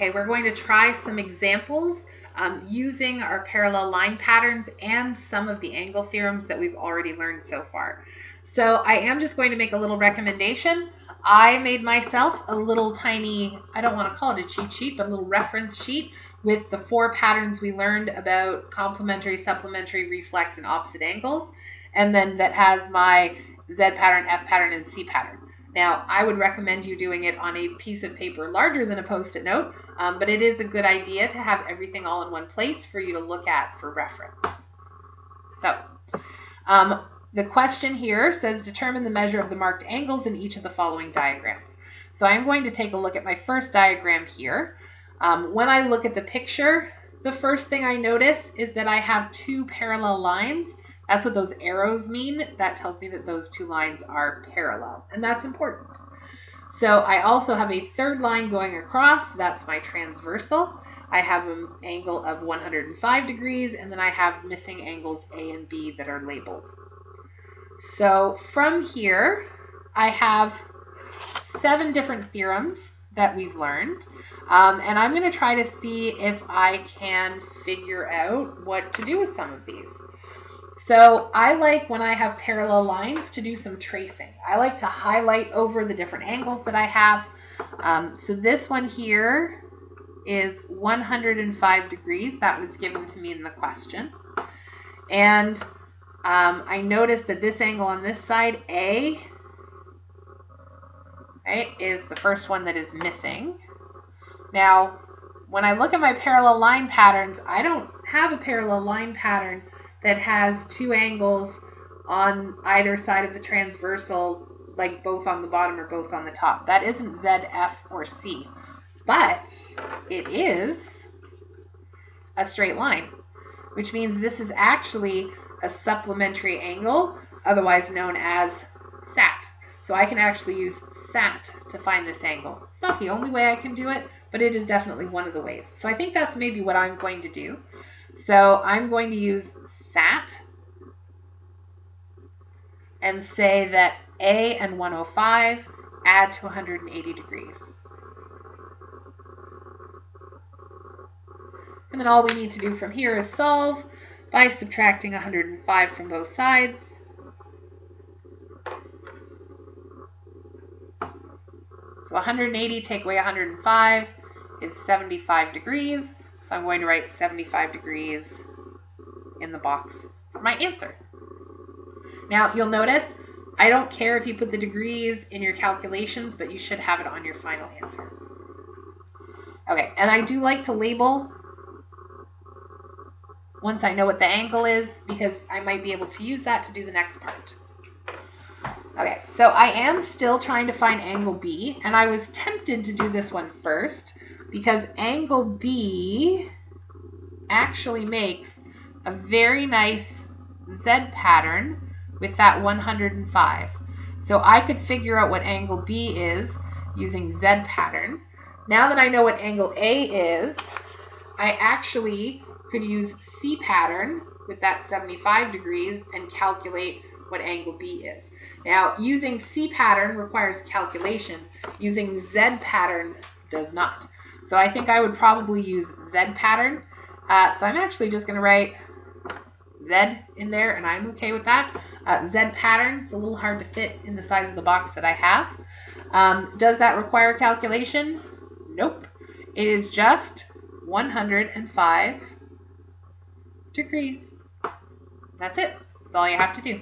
Okay, we're going to try some examples using our parallel line patterns and some of the angle theorems that we've already learned so far. So I am just going to make a little recommendation. I made myself a little tiny, I don't want to call it a cheat sheet, but a little reference sheet with the 4 patterns we learned about complementary, supplementary, reflex, and opposite angles. And then that has my Z pattern, F pattern, and C pattern. Now, I would recommend you doing it on a piece of paper larger than a Post-it note, but it is a good idea to have everything all in one place for you to look at for reference. So, the question here says, determine the measure of the marked angles in each of the following diagrams. So I'm going to take a look at my first diagram here. When I look at the picture, the first thing I notice is that I have 2 parallel lines. That's what those arrows mean. That tells me that those 2 lines are parallel, and that's important. So I also have a 3rd line going across. That's my transversal. I have an angle of 105 degrees, and then I have missing angles A and B that are labeled. So from here, I have 7 different theorems that we've learned, and I'm going to try to see if I can figure out what to do with some of these. So I like, when I have parallel lines, to do some tracing. I like to highlight over the different angles that I have. So this one here is 105 degrees. That was given to me in the question. And I noticed that this angle on this side, A, right, is the first one that is missing. Now, when I look at my parallel line patterns, I don't have a parallel line pattern that has 2 angles on either side of the transversal, like both on the bottom or both on the top. That isn't Z, F, or C, but it is a straight line, which means this is actually a supplementary angle, otherwise known as SAT. So I can actually use SAT to find this angle. It's not the only way I can do it, but it is definitely one of the ways. So I think that's maybe what I'm going to do. So I'm going to use SAT and say that A and 105 add to 180 degrees. And then all we need to do from here is solve by subtracting 105 from both sides. So 180 take away 105 is 75 degrees. So I'm going to write 75 degrees in the box for my answer. Now you'll notice I don't care if you put the degrees in your calculations, but you should have it on your final answer. Okay, and I do like to label once I know what the angle is, because I might be able to use that to do the next part. Okay, so I am still trying to find angle B, and I was tempted to do this one first because angle B actually makes a very nice Z pattern with that 105. So I could figure out what angle B is using Z pattern. Now that I know what angle A is, I actually could use C pattern with that 75 degrees and calculate what angle B is. Now, using C pattern requires calculation. Using Z pattern does not. So I think I would probably use Z pattern. So I'm actually just going to write Z in there, and I'm okay with that. Z pattern, it's a little hard to fit in the size of the box that I have. Does that require calculation? Nope. It is just 105 degrees. That's it. That's all you have to do.